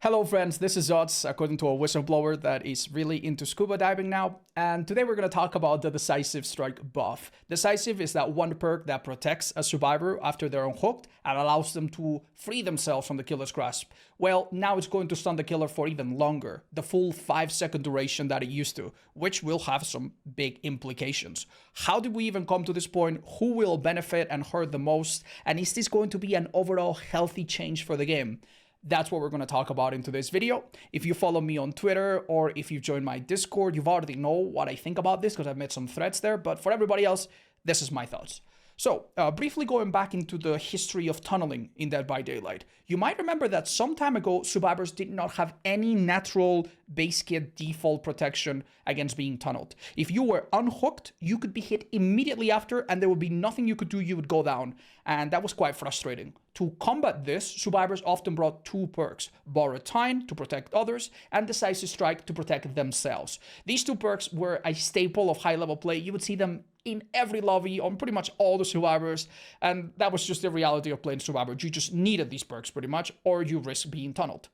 Hello friends, this is Otz, according to a whistleblower that is really into scuba diving now, and today we're going to talk about the Decisive Strike buff. Decisive is that one perk that protects a survivor after they're unhooked and allows them to free themselves from the killer's grasp. Well, now it's going to stun the killer for even longer, the full 5-second duration that it used to, which will have some big implications. How did we even come to this point? Who will benefit and hurt the most? And is this going to be an overall healthy change for the game? That's what we're going to talk about in today's video. If you follow me on Twitter or if you've joined my Discord, you've already know what I think about this because I've made some threads there. But for everybody else, this is my thoughts. So, briefly going back into the history of tunneling in Dead by Daylight, you might remember that some time ago, survivors did not have any natural base kit default protection against being tunneled. If you were unhooked, you could be hit immediately after and there would be nothing you could do, you would go down. And that was quite frustrating. To combat this, survivors often brought two perks, Borrowed Time to protect others, and Decisive Strike to protect themselves. These two perks were a staple of high-level play. You would see them in every lobby on pretty much all the survivors, and that was just the reality of playing Survivor. You just needed these perks pretty much, or you risk being tunneled.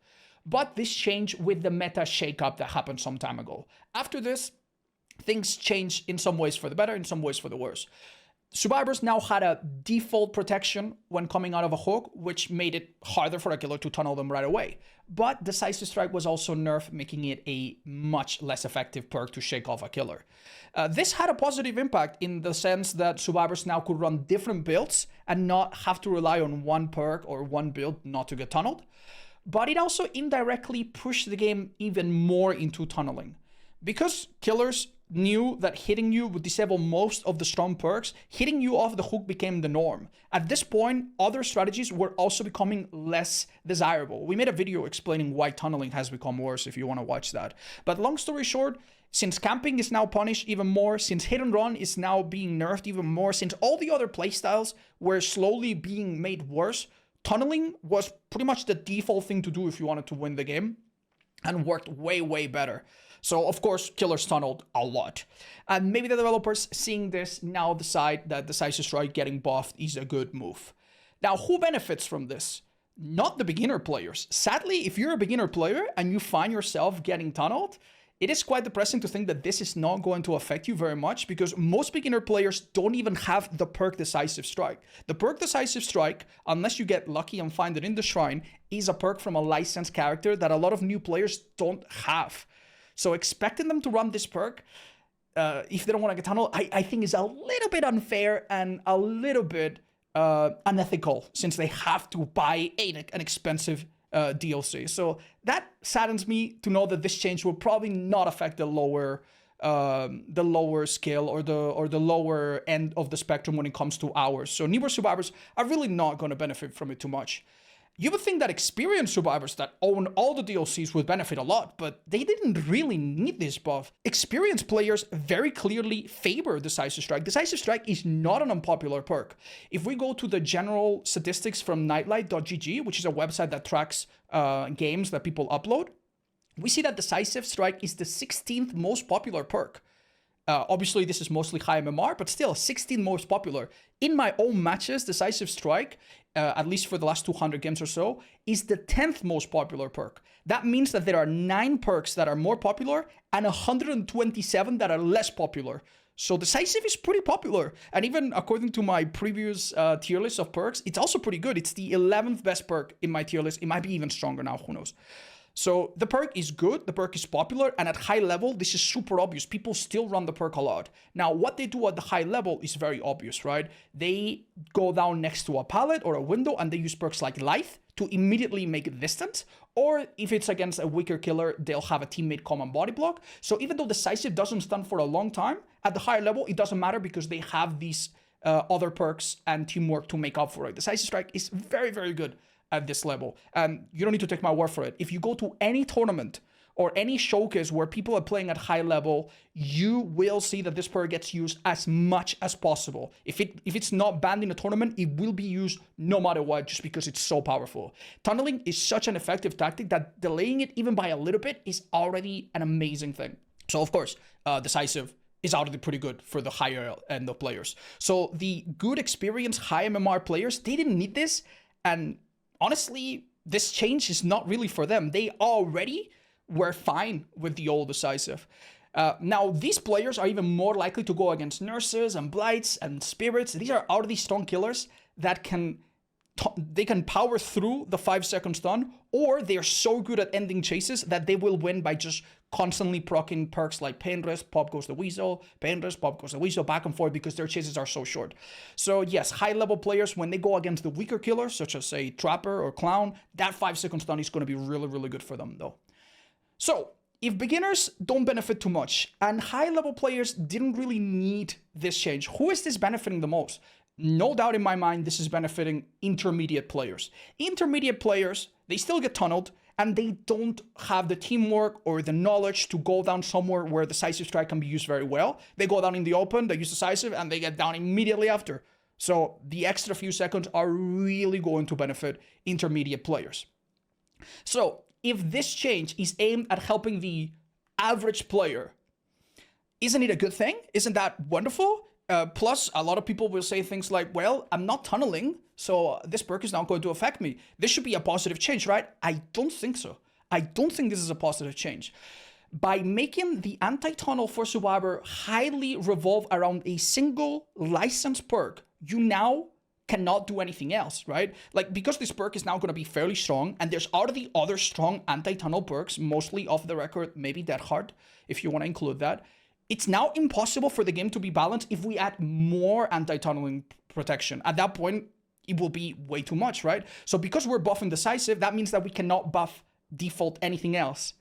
But this changed with the meta shakeup that happened some time ago. After this, things changed in some ways for the better, in some ways for the worse. Survivors now had a default protection when coming out of a hook, which made it harder for a killer to tunnel them right away. But Decisive Strike was also nerfed, making it a much less effective perk to shake off a killer. This had a positive impact in the sense that survivors now could run different builds and not have to rely on one perk or one build not to get tunneled. But it also indirectly pushed the game even more into tunneling. Because killers knew that hitting you would disable most of the strong perks, hitting you off the hook became the norm. At this point, other strategies were also becoming less desirable. We made a video explaining why tunneling has become worse if you want to watch that. But long story short, since camping is now punished even more, since hit and run is now being nerfed even more, since all the other playstyles were slowly being made worse, tunneling was pretty much the default thing to do if you wanted to win the game and worked way, way better. So, of course, killers tunneled a lot. And maybe the developers seeing this now decide that Decisive Strike getting buffed is a good move. Now, who benefits from this? Not the beginner players. Sadly, if you're a beginner player and you find yourself getting tunneled, it is quite depressing to think that this is not going to affect you very much because most beginner players don't even have the perk Decisive Strike. The perk Decisive Strike, unless you get lucky and find it in the shrine, is a perk from a licensed character that a lot of new players don't have. So expecting them to run this perk, if they don't want to get tunneled, I think is a little bit unfair and a little bit unethical since they have to buy an expensive DLC. So that saddens me to know that this change will probably not affect the lower scale or the lower end of the spectrum when it comes to hours. So newer survivors are really not going to benefit from it too much. You would think that experienced survivors that own all the DLCs would benefit a lot, but they didn't really need this buff. Experienced players very clearly favor Decisive Strike. Decisive Strike is not an unpopular perk. If we go to the general statistics from nightlight.gg, which is a website that tracks games that people upload, we see that Decisive Strike is the 16th most popular perk. Obviously, this is mostly high MMR, but still 16th most popular. In my own matches, Decisive Strike, at least for the last 200 games or so, is the 10th most popular perk. That means that there are 9 perks that are more popular and 127 that are less popular. So Decisive is pretty popular. And even according to my previous tier list of perks, it's also pretty good. It's the 11th best perk in my tier list. It might be even stronger now, who knows. So the perk is good, the perk is popular, and at high level, this is super obvious. People still run the perk a lot. Now, what they do at the high level is very obvious, right? They go down next to a pallet or a window, and they use perks like Lithe to immediately make it distant. Or if it's against a weaker killer, they'll have a teammate come and body block. So even though Decisive doesn't stun for a long time, at the higher level, it doesn't matter because they have these other perks and teamwork to make up for it. Decisive Strike is very, very good at this level. And you don't need to take my word for it. If you go to any tournament or any showcase where people are playing at high level, you will see that this perk gets used as much as possible. If it's not banned in a tournament, it will be used no matter what, just because it's so powerful. Tunneling is such an effective tactic that delaying it even by a little bit is already an amazing thing. So of course, Decisive is already pretty good for the higher end of players. So the good experienced high MMR players, they didn't need this. And honestly, this change is not really for them. They already were fine with the old Decisive. Now, these players are even more likely to go against Nurses and Blights and Spirits. These are already strong killers that can power through the 5-second stun, or they're so good at ending chases that they will win by just constantly proccing perks like Pain Rest, Pop Goes the Weasel, Pain Rest, Pop Goes the Weasel, back and forth, because their chases are so short. So yes, high-level players, when they go against the weaker killers, such as, say, Trapper or Clown, that 5-second stun is going to be really, really good for them, though. So, if beginners don't benefit too much, and high-level players didn't really need this change, who is this benefiting the most? No doubt in my mind, this is benefiting intermediate players. Intermediate players, they still get tunneled, and they don't have the teamwork or the knowledge to go down somewhere where Decisive Strike can be used very well. They go down in the open, they use Decisive, and they get down immediately after. So the extra few seconds are really going to benefit intermediate players. So if this change is aimed at helping the average player, isn't it a good thing? Isn't that wonderful? Plus, a lot of people will say things like, well, I'm not tunneling, so this perk is not going to affect me. This should be a positive change, right? I don't think so. I don't think this is a positive change. By making the anti-tunnel for Survivor highly revolve around a single licensed perk, you now cannot do anything else, right? Like, because this perk is now going to be fairly strong, and there's already other strong anti-tunnel perks, mostly off the record, maybe Dead Hard, if you want to include that. It's now impossible for the game to be balanced if we add more anti-tunneling protection. At that point, it will be way too much, right? So because we're buffing Decisive, that means that we cannot buff default anything else.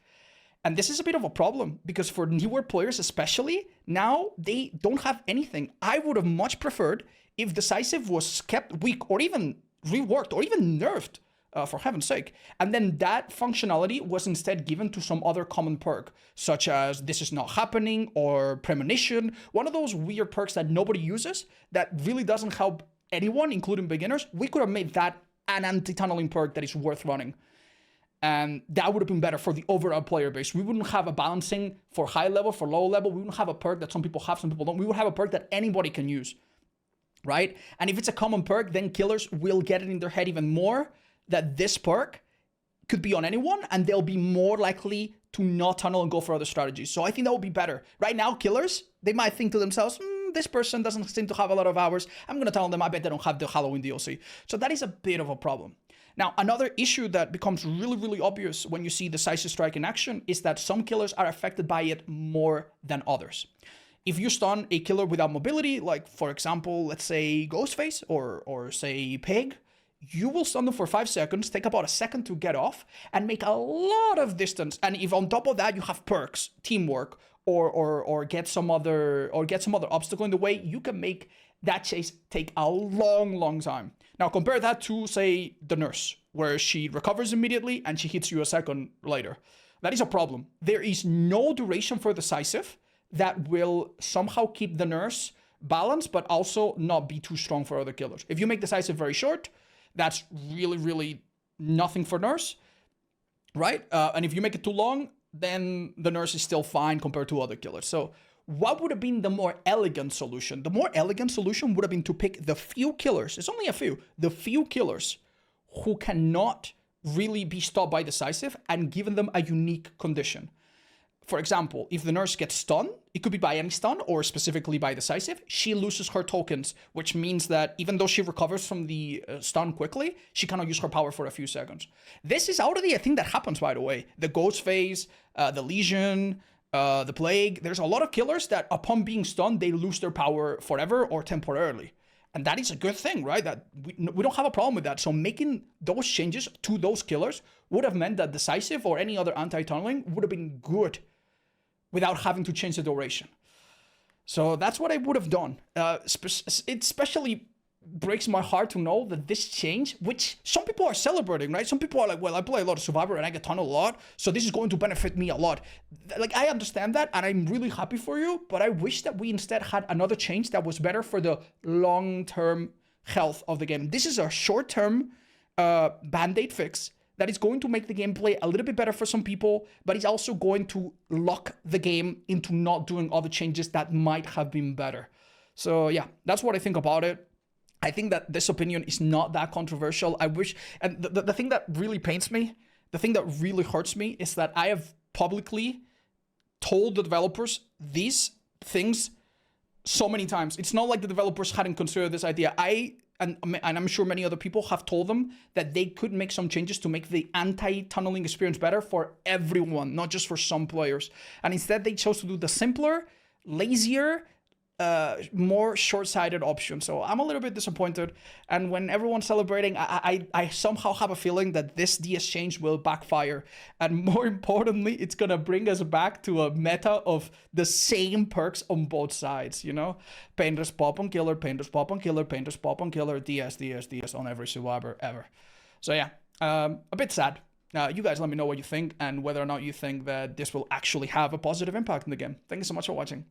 And this is a bit of a problem, because for newer players especially, now they don't have anything. I would have much preferred if Decisive was kept weak, or even reworked, or even nerfed, for heaven's sake. And then that functionality was instead given to some other common perk, such as This Is Not Happening or Premonition, one of those weird perks that nobody uses, that really doesn't help anyone, including beginners. We could have made that an anti-tunneling perk that is worth running. And that would have been better for the overall player base. We wouldn't have a balancing for high level, for low level. We wouldn't have a perk that some people have, some people don't. We would have a perk that anybody can use, right? And if it's a common perk, then killers will get it in their head even more that this perk could be on anyone, and they'll be more likely to not tunnel and go for other strategies. So I think that would be better. Right now, killers, they might think to themselves, this person doesn't seem to have a lot of hours. I'm going to tell them, I bet they don't have the Halloween DLC. So that is a bit of a problem. Now, another issue that becomes really, really obvious when you see Decisive Strike in action is that some killers are affected by it more than others. If you stun a killer without mobility, like, for example, let's say Ghostface or say Pig, you will stun them for 5 seconds, take about a second to get off, and make a lot of distance. And if on top of that you have perks, teamwork, or get some other obstacle in the way, you can make that chase take a long, long time. Now compare that to, say, the Nurse, where she recovers immediately and she hits you a second later. That is a problem. There is no duration for Decisive that will somehow keep the Nurse balanced, but also not be too strong for other killers. If you make Decisive very short, that's really, really nothing for Nurse, right? And if you make it too long, then the Nurse is still fine compared to other killers. So what would have been the more elegant solution? The more elegant solution would have been to pick the few killers, it's only a few, the few killers who cannot really be stopped by Decisive, and given them a unique condition. For example, if the Nurse gets stunned, it could be by any stun or specifically by Decisive, she loses her tokens, which means that even though she recovers from the stun quickly, she cannot use her power for a few seconds. This is already a thing that happens, by the way. The Ghost Phase, the Legion, the Plague, there's a lot of killers that upon being stunned, they lose their power forever or temporarily. And that is a good thing, right? That we don't have a problem with that. So making those changes to those killers would have meant that Decisive or any other anti-tunneling would have been good without having to change the duration. So that's what I would have done. It especially breaks my heart to know that this change, which some people are celebrating, right? Some people are like, well, I play a lot of Survivor and I get tunneled a lot, so this is going to benefit me a lot. Like, I understand that, and I'm really happy for you, but I wish that we instead had another change that was better for the long-term health of the game. This is a short-term band-aid fix that is going to make the gameplay a little bit better for some people, but it's also going to lock the game into not doing other changes that might have been better. So yeah, that's what I think about it. I think that this opinion is not that controversial. I wish, and the thing that really pains me, the thing that really hurts me is that I have publicly told the developers these things so many times. It's not like the developers hadn't considered this idea. And I'm sure many other people have told them that they could make some changes to make the anti-tunneling experience better for everyone, not just for some players. And instead, they chose to do the simpler, lazier, more short-sighted option. So I'm a little bit disappointed. And when everyone's celebrating, I somehow have a feeling that this DS change will backfire. And more importantly, it's gonna bring us back to a meta of the same perks on both sides, you know? Painter's pop on killer, Painter's pop on killer, Painter's pop on killer, DS, DS, DS on every survivor ever. So yeah, a bit sad. You guys let me know what you think and whether or not you think that this will actually have a positive impact in the game. Thank you so much for watching.